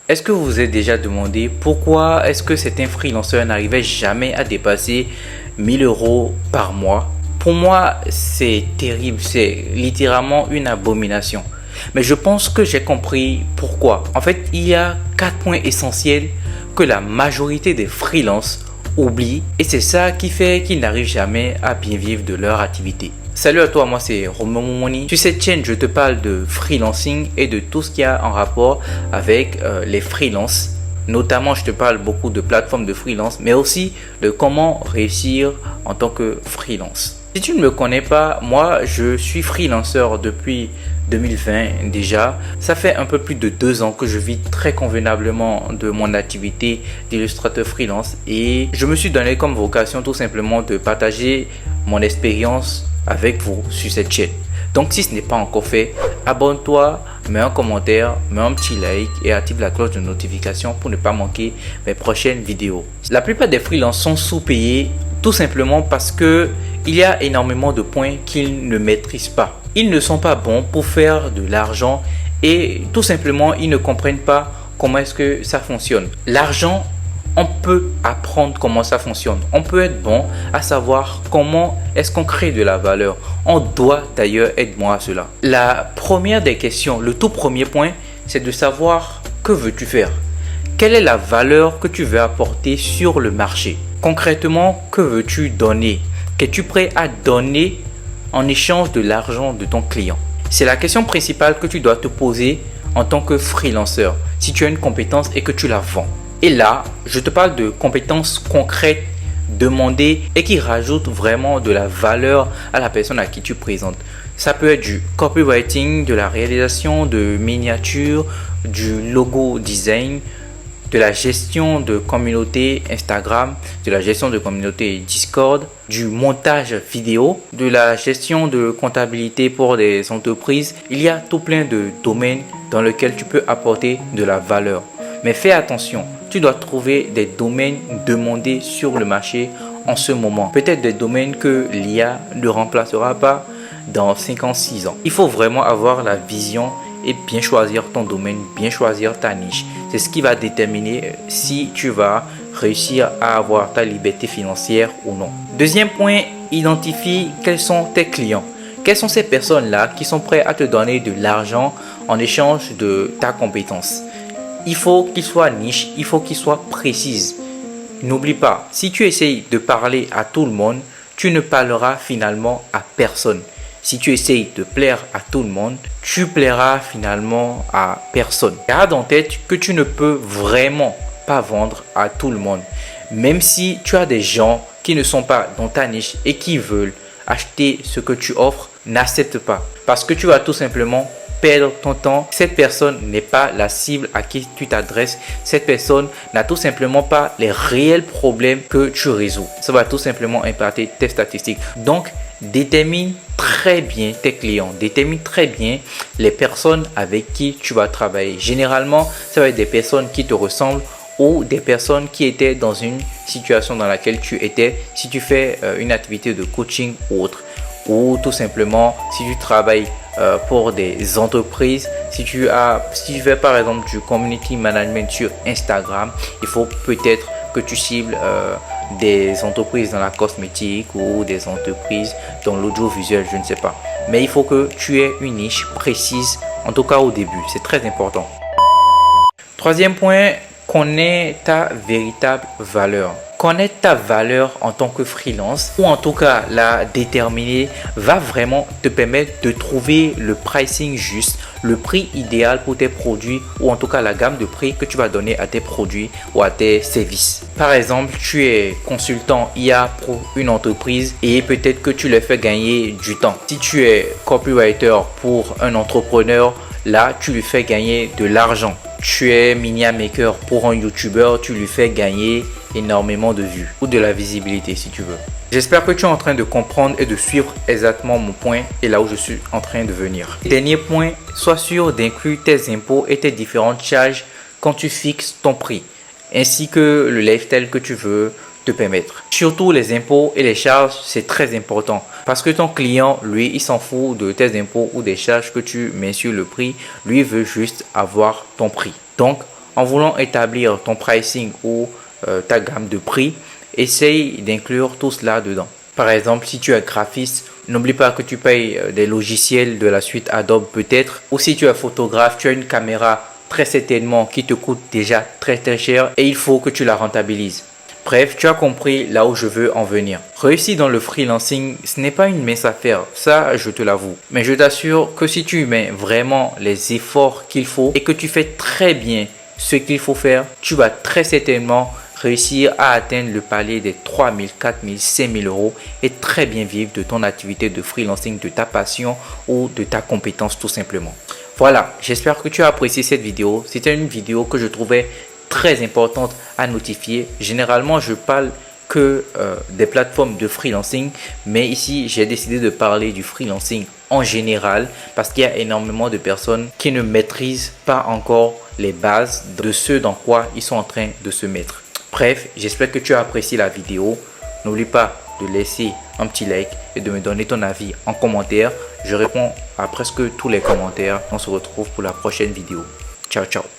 Est-ce que vous vous êtes déjà demandé pourquoi est-ce que certains freelanceurs n'arrivaient jamais à dépasser 1000 euros par mois? Pour moi, c'est terrible, c'est littéralement une abomination. Mais je pense que j'ai compris pourquoi. En fait, il y a 4 points essentiels que la majorité des freelances oublient et c'est ça qui fait qu'ils n'arrivent jamais à bien vivre de leur activité. Salut à toi, moi c'est Romain Momoni. Sur cette chaîne, je te parle de freelancing et de tout ce qui a en rapport avec les freelances. Notamment, je te parle beaucoup de plateformes de freelance, mais aussi de comment réussir en tant que freelance. Si tu ne me connais pas, moi je suis freelanceur depuis 2020 déjà. Ça fait un peu plus de 2 ans que je vis très convenablement de mon activité d'illustrateur freelance et je me suis donné comme vocation tout simplement de partager mon expérience avec vous sur cette chaîne. Donc si ce n'est pas encore fait, abonne-toi, mets un commentaire, mets un petit like et active la cloche de notification pour ne pas manquer mes prochaines vidéos. La plupart des freelances sont sous-payés tout simplement parce que il y a énormément de points qu'ils ne maîtrisent pas. Ils ne sont pas bons pour faire de l'argent et tout simplement ils ne comprennent pas comment est-ce que ça fonctionne. L'argent, on peut apprendre comment ça fonctionne. On peut être bon à savoir comment est-ce qu'on crée de la valeur. On doit d'ailleurs être bon à cela. La première des questions, le tout premier point, c'est de savoir que veux-tu faire. Quelle est la valeur que tu veux apporter sur le marché? Concrètement, que veux-tu donner? Qu'es-tu prêt à donner en échange de l'argent de ton client? C'est la question principale que tu dois te poser en tant que freelanceur si tu as une compétence et que tu la vends. Et là, je te parle de compétences concrètes, demandées et qui rajoutent vraiment de la valeur à la personne à qui tu présentes. Ça peut être du copywriting, de la réalisation de miniatures, du logo design, de la gestion de communauté Instagram, de la gestion de communauté Discord, du montage vidéo, de la gestion de comptabilité pour des entreprises. Il y a tout plein de domaines dans lesquels tu peux apporter de la valeur. Mais fais attention, tu dois trouver des domaines demandés sur le marché en ce moment. Peut-être des domaines que l'IA ne remplacera pas dans 5 ans, 6 ans. Il faut vraiment avoir la vision et bien choisir ton domaine, bien choisir ta niche. C'est ce qui va déterminer si tu vas réussir à avoir ta liberté financière ou non. Deuxième point, identifie quels sont tes clients. Quelles sont ces personnes-là qui sont prêtes à te donner de l'argent en échange de ta compétence? Il faut qu'il soit niche, il faut qu'il soit précise. N'oublie pas, si tu essayes de parler à tout le monde, tu ne parleras finalement à personne. Si tu essayes de plaire à tout le monde, tu plairas finalement à personne. Garde en tête que tu ne peux vraiment pas vendre à tout le monde. Même si tu as des gens qui ne sont pas dans ta niche et qui veulent acheter ce que tu offres, n'accepte pas. Parce que tu vas tout simplement perdre ton temps. Cette personne n'est pas la cible à qui tu t'adresses. Cette personne n'a tout simplement pas les réels problèmes que tu résous. Ça va tout simplement impacter tes statistiques. Donc, détermine très bien tes clients. Détermine très bien les personnes avec qui tu vas travailler. Généralement, ça va être des personnes qui te ressemblent ou des personnes qui étaient dans une situation dans laquelle tu étais si tu fais une activité de coaching ou autre. Ou tout simplement si tu travailles pour des entreprises, si tu fais par exemple du community management sur Instagram, il faut peut-être que tu cibles des entreprises dans la cosmétique ou des entreprises dans l'audiovisuel, je ne sais pas. Mais il faut que tu aies une niche précise, en tout cas au début, c'est très important. Troisième point, connais ta véritable valeur. Connaître ta valeur en tant que freelance ou en tout cas la déterminer va vraiment te permettre de trouver le pricing juste, le prix idéal pour tes produits ou en tout cas la gamme de prix que tu vas donner à tes produits ou à tes services. Par exemple, tu es consultant IA pour une entreprise et peut-être que tu leur fais gagner du temps. Si tu es copywriter pour un entrepreneur, là tu lui fais gagner de l'argent. Tu es miniature maker pour un YouTuber, tu lui fais gagner énormément de vues ou de la visibilité si tu veux. J'espère que tu es en train de comprendre et de suivre exactement mon point et là où je suis en train de venir. Dernier point, sois sûr d'inclure tes impôts et tes différentes charges quand tu fixes ton prix, ainsi que le lifestyle que tu veux te permettre. Surtout les impôts et les charges, c'est très important parce que ton client, lui, il s'en fout de tes impôts ou des charges que tu mets sur le prix. Lui veut juste avoir ton prix. Donc, en voulant établir ton pricing ou ta gamme de prix, essaye d'inclure tout cela dedans. Par exemple, si tu es graphiste, n'oublie pas que tu payes des logiciels de la suite Adobe peut-être. Ou si tu es photographe, tu as une caméra très certainement qui te coûte déjà très cher et il faut que tu la rentabilises. Bref, tu as compris là où je veux en venir. Réussir dans le freelancing, ce n'est pas une mince affaire, ça je te l'avoue. Mais je t'assure que si tu mets vraiment les efforts qu'il faut et que tu fais très bien ce qu'il faut faire, tu vas très certainement réussir à atteindre le palier des 3 000, 4 000, 5 000 euros et très bien vivre de ton activité de freelancing, de ta passion ou de ta compétence tout simplement. Voilà, j'espère que tu as apprécié cette vidéo. C'était une vidéo que je trouvais très importante à notifier. Généralement, je parle que des plateformes de freelancing, mais ici, j'ai décidé de parler du freelancing en général parce qu'il y a énormément de personnes qui ne maîtrisent pas encore les bases de ce dans quoi ils sont en train de se mettre. Bref, j'espère que tu as apprécié la vidéo. N'oublie pas de laisser un petit like et de me donner ton avis en commentaire. Je réponds à presque tous les commentaires. On se retrouve pour la prochaine vidéo. Ciao, ciao.